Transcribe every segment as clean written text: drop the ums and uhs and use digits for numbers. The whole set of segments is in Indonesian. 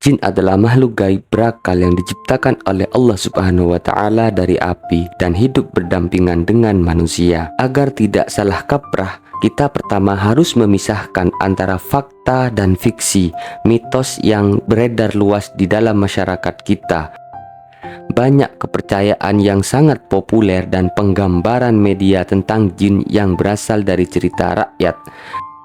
Jin adalah makhluk gaib berakal yang diciptakan oleh Allah Subhanahu wa Ta'ala dari api dan hidup berdampingan dengan manusia. Agar tidak salah kaprah, kita pertama harus memisahkan antara fakta dan fiksi, mitos yang beredar luas di dalam masyarakat kita. Banyak kepercayaan yang sangat populer dan penggambaran media tentang jin yang berasal dari cerita rakyat,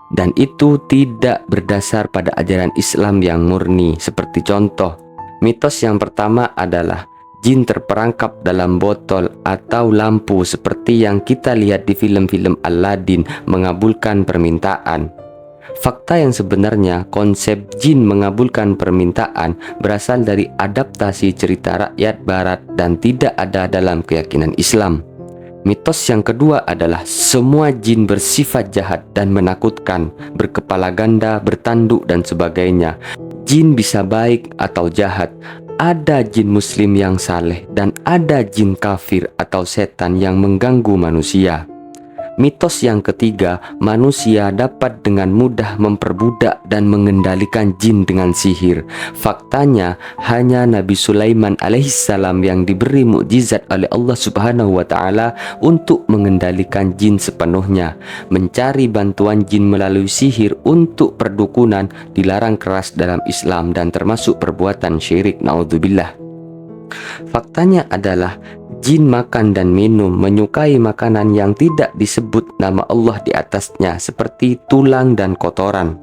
dan itu tidak berdasar pada ajaran Islam yang murni. Seperti contoh, mitos yang pertama adalah jin terperangkap dalam botol atau lampu seperti yang kita lihat di film-film Aladdin mengabulkan permintaan. Fakta yang sebenarnya, konsep jin mengabulkan permintaan berasal dari adaptasi cerita rakyat barat dan tidak ada dalam keyakinan Islam. Mitos yang kedua adalah semua jin bersifat jahat dan menakutkan, berkepala ganda, bertanduk dan sebagainya. Jin bisa baik atau jahat. Ada jin muslim yang saleh dan ada jin kafir atau setan yang mengganggu manusia. Mitos yang ketiga, manusia dapat dengan mudah memperbudak dan mengendalikan jin dengan sihir. Faktanya, hanya Nabi Sulaiman alaihissalam yang diberi mukjizat oleh Allah Subhanahu wa Ta'ala untuk mengendalikan jin sepenuhnya. Mencari bantuan jin melalui sihir untuk perdukunan dilarang keras dalam Islam dan termasuk perbuatan syirik, naudzubillah. Faktanya adalah jin makan dan minum, menyukai makanan yang tidak disebut nama Allah di atasnya, seperti tulang dan kotoran.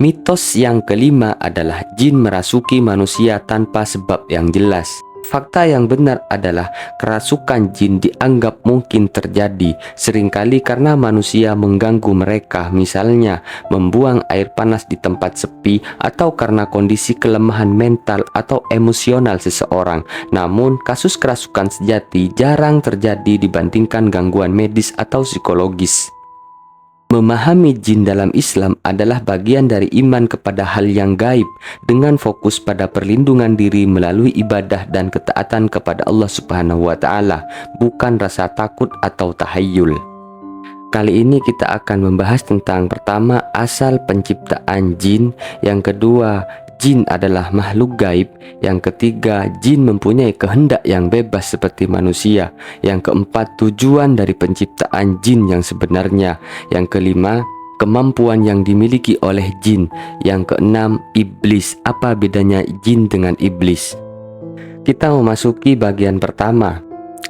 Mitos yang kelima adalah jin merasuki manusia tanpa sebab yang jelas. Fakta yang benar adalah kerasukan jin dianggap mungkin terjadi seringkali karena manusia mengganggu mereka, misalnya membuang air panas di tempat sepi atau karena kondisi kelemahan mental atau emosional seseorang. Namun, kasus kerasukan sejati jarang terjadi dibandingkan gangguan medis atau psikologis. Memahami jin dalam Islam adalah bagian dari iman kepada hal yang gaib dengan fokus pada perlindungan diri melalui ibadah dan ketaatan kepada Allah Subhanahu wa Ta'ala, bukan rasa takut atau tahayyul. Kali ini kita akan membahas tentang pertama, asal penciptaan jin, yang kedua, jin adalah makhluk gaib, yang ketiga, jin mempunyai kehendak yang bebas seperti manusia, yang keempat, tujuan dari penciptaan jin yang sebenarnya, yang kelima, kemampuan yang dimiliki oleh jin, yang keenam, iblis. Apa bedanya jin dengan iblis? Kita memasuki bagian pertama,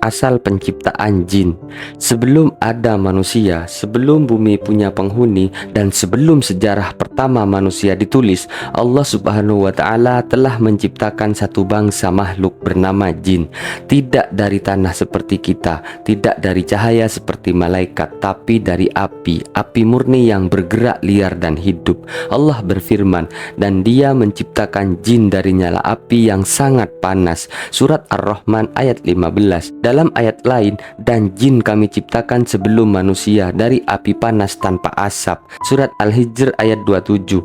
asal penciptaan jin. Sebelum ada manusia, sebelum bumi punya penghuni, dan sebelum sejarah pertama manusia ditulis, Allah Subhanahu wa Ta'ala telah menciptakan satu bangsa makhluk bernama jin. Tidak dari tanah seperti kita, tidak dari cahaya seperti malaikat, tapi dari api murni yang bergerak liar dan hidup. Allah berfirman, dan Dia menciptakan jin dari nyala api yang sangat panas. Surat Ar-Rahman ayat 15. Dalam ayat lain, dan jin kami ciptakan sebelum manusia dari api panas tanpa asap. Surat Al-Hijr ayat 27.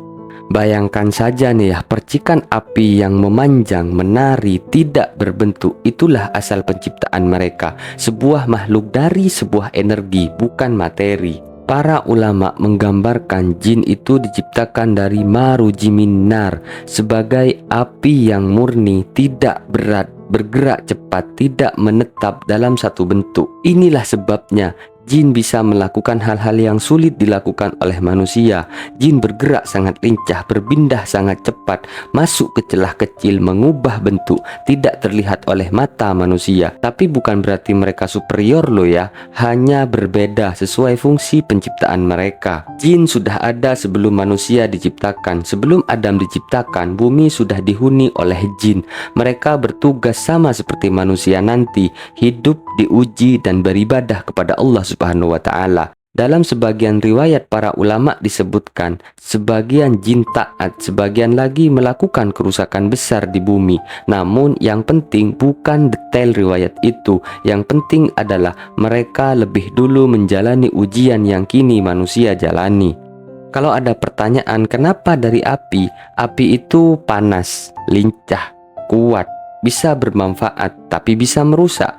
Bayangkan saja nih ya, percikan api yang memanjang, menari, tidak berbentuk. Itulah asal penciptaan mereka. Sebuah makhluk dari sebuah energi, bukan materi. Para ulama menggambarkan jin itu diciptakan dari marujimin nar, sebagai api yang murni, tidak berat, bergerak cepat, tidak menetap dalam satu bentuk. Inilah sebabnya jin bisa melakukan hal-hal yang sulit dilakukan oleh manusia. Jin bergerak sangat lincah, berpindah sangat cepat, masuk ke celah kecil, mengubah bentuk, tidak terlihat oleh mata manusia. Tapi bukan berarti mereka superior loh ya, hanya berbeda sesuai fungsi penciptaan mereka. Jin sudah ada sebelum manusia diciptakan. Sebelum Adam diciptakan, bumi sudah dihuni oleh jin. Mereka bertugas sama seperti manusia nanti, hidup, diuji, dan beribadah kepada Allah Subhanahu wa Ta'ala. Dalam sebagian riwayat para ulama disebutkan, sebagian jin taat, sebagian lagi melakukan kerusakan besar di bumi. Namun yang penting bukan detail riwayat itu. Yang penting adalah mereka lebih dulu menjalani ujian yang kini manusia jalani. Kalau ada pertanyaan kenapa dari api? Api itu panas, lincah, kuat, bisa bermanfaat, tapi bisa merusak.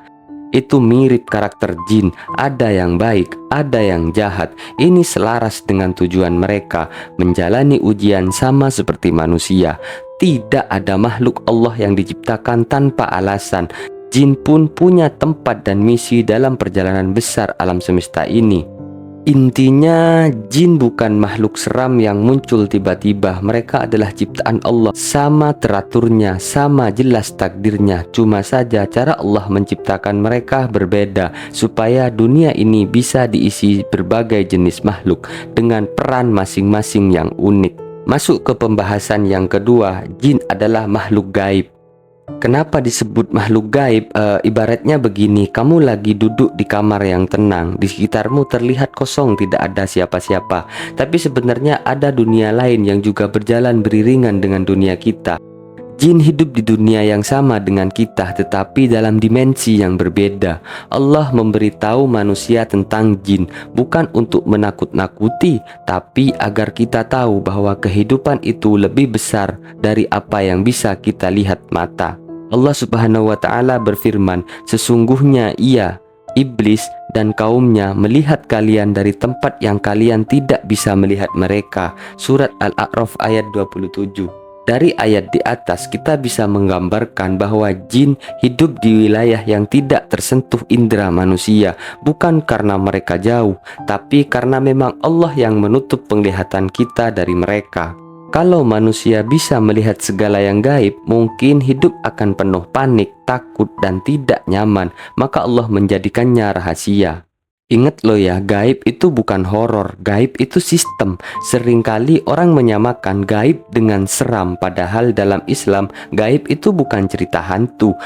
Itu mirip karakter jin, ada yang baik, ada yang jahat. Ini selaras dengan tujuan mereka, menjalani ujian sama seperti manusia. Tidak ada makhluk Allah yang diciptakan tanpa alasan. Jin pun punya tempat dan misi dalam perjalanan besar alam semesta ini. Intinya, jin bukan makhluk seram yang muncul tiba-tiba. Mereka adalah ciptaan Allah. Sama teraturnya, sama jelas takdirnya. Cuma saja cara Allah menciptakan mereka berbeda, supaya dunia ini bisa diisi berbagai jenis makhluk dengan peran masing-masing yang unik. Masuk ke pembahasan yang kedua, jin adalah makhluk gaib. Kenapa disebut makhluk gaib? Ibaratnya begini, kamu lagi duduk di kamar yang tenang, di sekitarmu terlihat kosong, tidak ada siapa-siapa. Tapi sebenarnya ada dunia lain yang juga berjalan beriringan dengan dunia kita. Jin hidup di dunia yang sama dengan kita, tetapi dalam dimensi yang berbeda. Allah memberitahu manusia tentang jin, bukan untuk menakut-nakuti, tapi agar kita tahu bahwa kehidupan itu lebih besar dari apa yang bisa kita lihat mata. Allah Subhanahu wa Ta'ala berfirman, sesungguhnya ia, iblis dan kaumnya, melihat kalian dari tempat yang kalian tidak bisa melihat mereka. Surat Al-A'raf ayat 27. Dari ayat di atas kita bisa menggambarkan bahwa jin hidup di wilayah yang tidak tersentuh indera manusia, bukan karena mereka jauh, tapi karena memang Allah yang menutup penglihatan kita dari mereka. Kalau manusia bisa melihat segala yang gaib, mungkin hidup akan penuh panik, takut, dan tidak nyaman, maka Allah menjadikannya rahasia. Ingat loh ya, gaib itu bukan horor, gaib itu sistem. Seringkali orang menyamakan gaib dengan seram, padahal dalam Islam gaib itu bukan cerita hantu.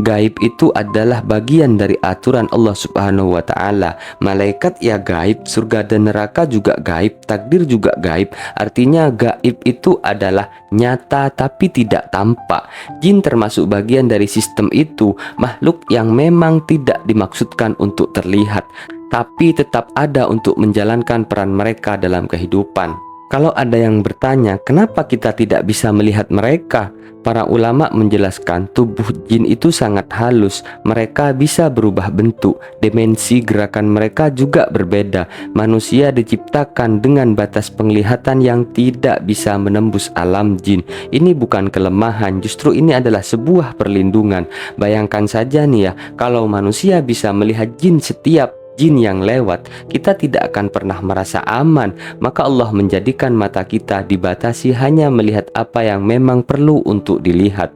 Gaib itu adalah bagian dari aturan Allah Subhanahu wa Ta'ala. Malaikat ya gaib, surga dan neraka juga gaib, takdir juga gaib. Artinya gaib itu adalah nyata tapi tidak tampak. Jin termasuk bagian dari sistem itu, makhluk yang memang tidak dimaksudkan untuk terlihat, tapi tetap ada untuk menjalankan peran mereka dalam kehidupan. Kalau ada yang bertanya, kenapa kita tidak bisa melihat mereka? Para ulama menjelaskan, tubuh jin itu sangat halus. Mereka bisa berubah bentuk, dimensi gerakan mereka juga berbeda. Manusia diciptakan dengan batas penglihatan yang tidak bisa menembus alam jin. Ini bukan kelemahan, justru ini adalah sebuah perlindungan. Bayangkan saja nih ya, kalau manusia bisa melihat jin setiap jin yang lewat, kita tidak akan pernah merasa aman. Maka Allah menjadikan mata kita dibatasi hanya melihat apa yang memang perlu untuk dilihat.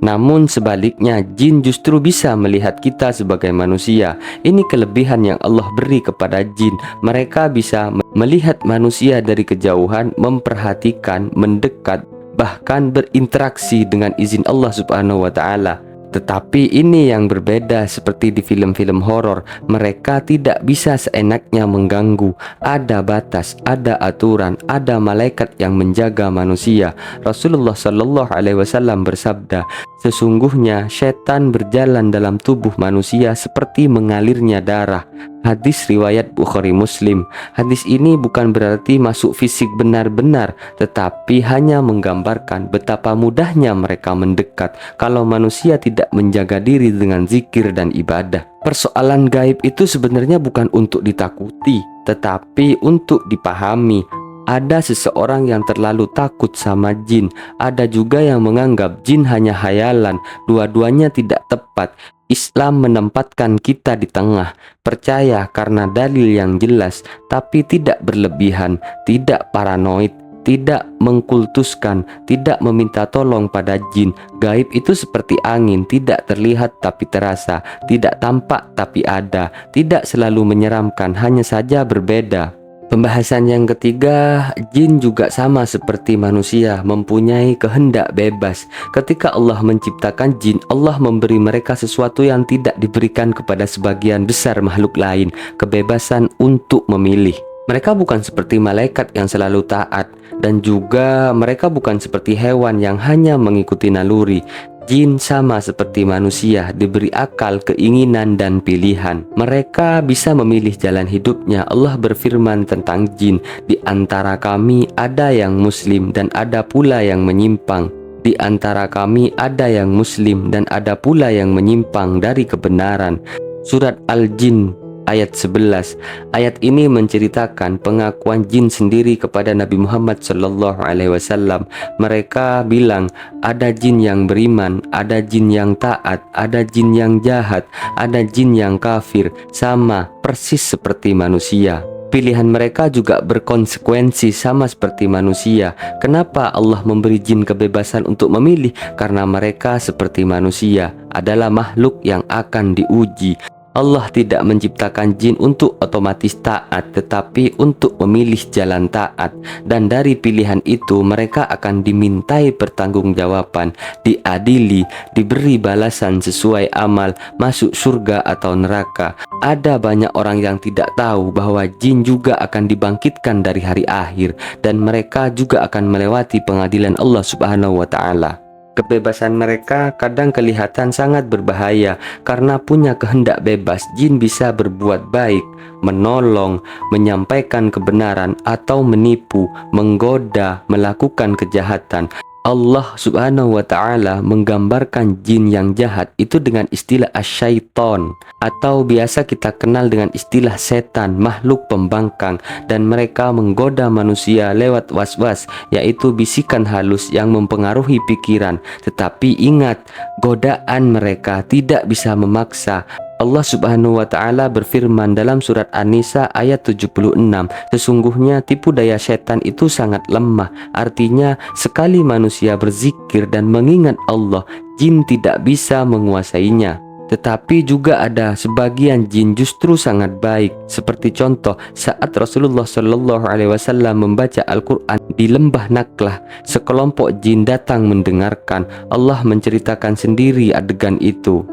Namun sebaliknya, jin justru bisa melihat kita sebagai manusia. Ini kelebihan yang Allah beri kepada jin. Mereka bisa melihat manusia dari kejauhan, memperhatikan, mendekat, bahkan berinteraksi dengan izin Allah Subhanahu wa Ta'ala. Tetapi ini yang berbeda, seperti di film-film horor, mereka tidak bisa seenaknya mengganggu. Ada batas, ada aturan, ada malaikat yang menjaga manusia. Rasulullah Shallallahu Alaihi Wasallam bersabda, sesungguhnya setan berjalan dalam tubuh manusia seperti mengalirnya darah. Hadis riwayat Bukhari Muslim. Hadis ini bukan berarti masuk fisik benar-benar, tetapi hanya menggambarkan betapa mudahnya mereka mendekat kalau manusia tidak menjaga diri dengan zikir dan ibadah. Persoalan gaib itu sebenarnya bukan untuk ditakuti, tetapi untuk dipahami. Ada seseorang yang terlalu takut sama jin. Ada juga yang menganggap jin hanya hayalan. Dua-duanya tidak tepat. Islam menempatkan kita di tengah, percaya karena dalil yang jelas, tapi tidak berlebihan, tidak paranoid, tidak mengkultuskan, tidak meminta tolong pada jin. Gaib itu seperti angin, tidak terlihat tapi terasa, tidak tampak tapi ada, tidak selalu menyeramkan, hanya saja berbeda. Pembahasan yang ketiga, jin juga sama seperti manusia, mempunyai kehendak bebas. Ketika Allah menciptakan jin, Allah memberi mereka sesuatu yang tidak diberikan kepada sebagian besar makhluk lain, kebebasan untuk memilih. Mereka bukan seperti malaikat yang selalu taat, dan juga mereka bukan seperti hewan yang hanya mengikuti naluri. Jin sama seperti manusia, diberi akal, keinginan, dan pilihan. Mereka bisa memilih jalan hidupnya. Allah berfirman tentang jin, di antara kami ada yang muslim dan ada pula yang menyimpang. Di antara kami ada yang muslim dan ada pula yang menyimpang dari kebenaran. Surat Al-Jin ayat 11. Ayat ini menceritakan pengakuan jin sendiri kepada Nabi Muhammad SAW. Mereka bilang ada jin yang beriman, ada jin yang taat, ada jin yang jahat, ada jin yang kafir, sama persis seperti manusia. Pilihan mereka juga berkonsekuensi sama seperti manusia. Kenapa Allah memberi jin kebebasan untuk memilih? Karena mereka seperti manusia, adalah makhluk yang akan diuji. Allah tidak menciptakan jin untuk otomatis taat, tetapi untuk memilih jalan taat. Dan dari pilihan itu mereka akan dimintai pertanggungjawaban, diadili, diberi balasan sesuai amal, masuk surga atau neraka. Ada banyak orang yang tidak tahu bahwa jin juga akan dibangkitkan dari hari akhir, dan mereka juga akan melewati pengadilan Allah Subhanahu wa Ta'ala. Kebebasan mereka kadang kelihatan sangat berbahaya karena punya kehendak bebas. Jin bisa berbuat baik, menolong, menyampaikan kebenaran, atau menipu, menggoda, melakukan kejahatan. Allah Subhanahu wa Ta'ala menggambarkan jin yang jahat itu dengan istilah asyaiton, atau biasa kita kenal dengan istilah setan, makhluk pembangkang, dan mereka menggoda manusia lewat was-was, yaitu bisikan halus yang mempengaruhi pikiran. Tetapi ingat, godaan mereka tidak bisa memaksa. Allah Subhanahu wa Ta'ala berfirman dalam surat An-Nisa ayat 76, sesungguhnya tipu daya setan itu sangat lemah. Artinya, sekali manusia berzikir dan mengingat Allah, jin tidak bisa menguasainya. Tetapi juga ada sebagian jin justru sangat baik. Seperti contoh, saat Rasulullah SAW membaca Al-Quran di lembah Naklah, sekelompok jin datang mendengarkan. Allah menceritakan sendiri adegan itu.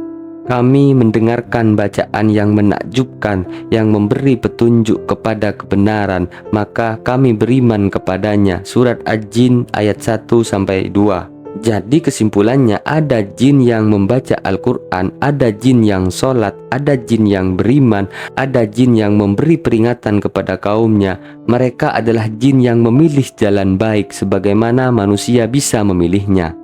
Kami mendengarkan bacaan yang menakjubkan, yang memberi petunjuk kepada kebenaran, maka kami beriman kepadanya. Surat Al-Jin ayat 1-2. Jadi kesimpulannya, ada jin yang membaca Al-Quran, ada jin yang sholat, ada jin yang beriman, ada jin yang memberi peringatan kepada kaumnya. Mereka adalah jin yang memilih jalan baik sebagaimana manusia bisa memilihnya.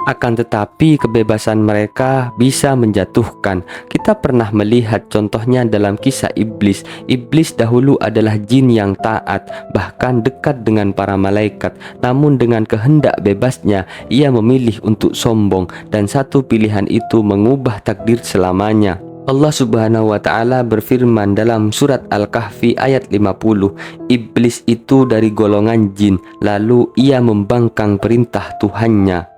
Akan tetapi kebebasan mereka bisa menjatuhkan. Kita pernah melihat contohnya dalam kisah iblis. Iblis dahulu adalah jin yang taat, bahkan dekat dengan para malaikat. Namun dengan kehendak bebasnya, ia memilih untuk sombong, dan satu pilihan itu mengubah takdir selamanya. Allah Subhanahu wa Ta'ala berfirman dalam surat Al-Kahfi ayat 50, iblis itu dari golongan jin, lalu ia membangkang perintah Tuhannya.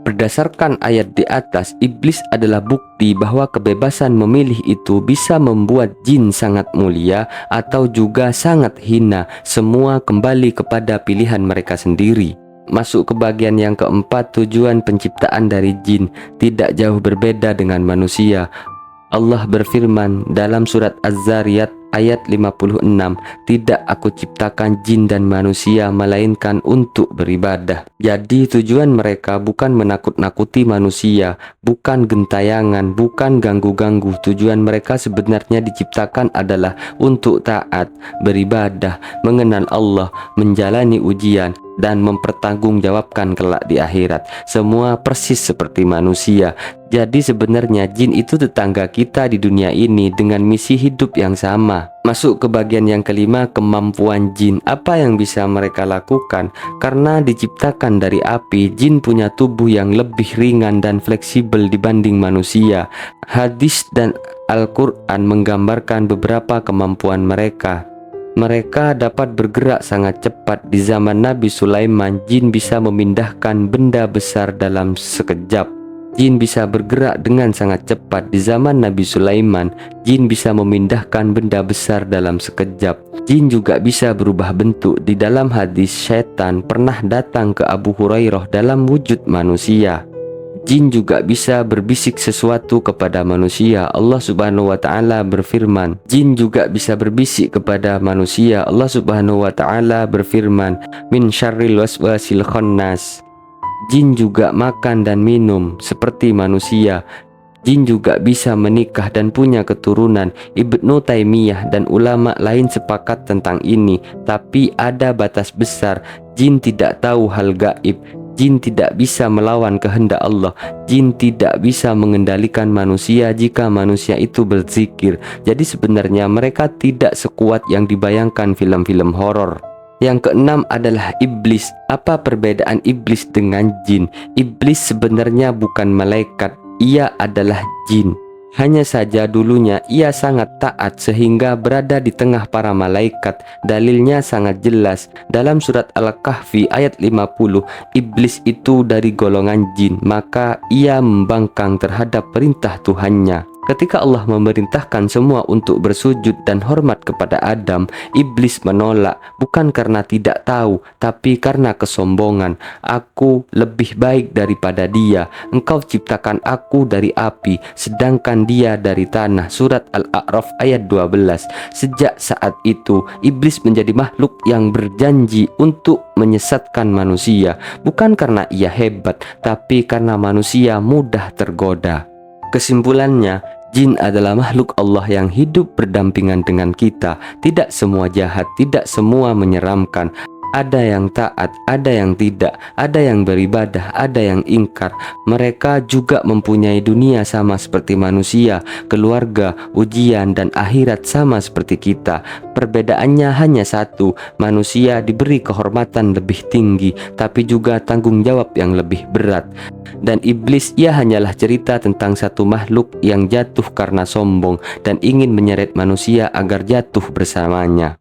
Berdasarkan ayat di atas, iblis adalah bukti bahwa kebebasan memilih itu bisa membuat jin sangat mulia atau juga sangat hina. Semua kembali kepada pilihan mereka sendiri. Masuk ke bagian yang keempat, tujuan penciptaan dari jin tidak jauh berbeda dengan manusia. Allah berfirman dalam surat Az-Zariyat ayat 56, tidak aku ciptakan jin dan manusia melainkan untuk beribadah. Jadi tujuan mereka bukan menakut-nakuti manusia, bukan gentayangan, bukan ganggu-ganggu. Tujuan mereka sebenarnya diciptakan adalah untuk taat, beribadah, mengenal Allah, menjalani ujian, dan mempertanggungjawabkan kelak di akhirat. Semua persis seperti manusia. Jadi sebenarnya jin itu tetangga kita di dunia ini dengan misi hidup yang sama. Masuk ke bagian yang kelima, kemampuan jin. Apa yang bisa mereka lakukan? Karena diciptakan dari api, jin punya tubuh yang lebih ringan dan fleksibel dibanding manusia. Hadis dan Al-Quran menggambarkan beberapa kemampuan mereka. Mereka dapat bergerak sangat cepat. Di zaman Nabi Sulaiman, jin bisa memindahkan benda besar dalam sekejap. Jin bisa bergerak dengan sangat cepat. Di zaman Nabi Sulaiman, jin bisa memindahkan benda besar dalam sekejap. Jin juga bisa berubah bentuk. Di dalam hadis, syaitan pernah datang ke Abu Hurairah dalam wujud manusia. Jin juga bisa berbisik sesuatu kepada manusia. Allah Subhanahu wa Ta'ala berfirman, jin juga bisa berbisik kepada manusia. Allah Subhanahu wa Ta'ala berfirman, min syarril waswasil khannas. Jin juga makan dan minum seperti manusia. Jin juga bisa menikah dan punya keturunan. Ibnu Taimiyah dan ulama lain sepakat tentang ini. Tapi ada batas besar. Jin tidak tahu hal gaib. Jin tidak bisa melawan kehendak Allah. Jin tidak bisa mengendalikan manusia jika manusia itu berzikir. Jadi sebenarnya mereka tidak sekuat yang dibayangkan film-film horor. Yang keenam adalah iblis. Apa perbedaan iblis dengan jin? Iblis sebenarnya bukan malaikat, ia adalah jin. Hanya saja dulunya ia sangat taat sehingga berada di tengah para malaikat. Dalilnya sangat jelas. Dalam surat Al-Kahfi ayat 50, iblis itu dari golongan jin, maka ia membangkang terhadap perintah Tuhannya. Ketika Allah memerintahkan semua untuk bersujud dan hormat kepada Adam, iblis menolak, bukan karena tidak tahu, tapi karena kesombongan. Aku lebih baik daripada dia. Engkau ciptakan aku dari api, sedangkan dia dari tanah. Surat Al-A'raf ayat 12. Sejak saat itu, iblis menjadi makhluk yang berjanji untuk menyesatkan manusia, bukan karena ia hebat, tapi karena manusia mudah tergoda. Kesimpulannya, jin adalah makhluk Allah yang hidup berdampingan dengan kita. Tidak semua jahat, tidak semua menyeramkan. Ada yang taat, ada yang tidak, ada yang beribadah, ada yang ingkar. Mereka juga mempunyai dunia sama seperti manusia, keluarga, ujian, dan akhirat sama seperti kita. Perbedaannya hanya satu, manusia diberi kehormatan lebih tinggi, tapi juga tanggung jawab yang lebih berat. Dan iblis, ia hanyalah cerita tentang satu makhluk yang jatuh karena sombong dan ingin menyeret manusia agar jatuh bersamanya.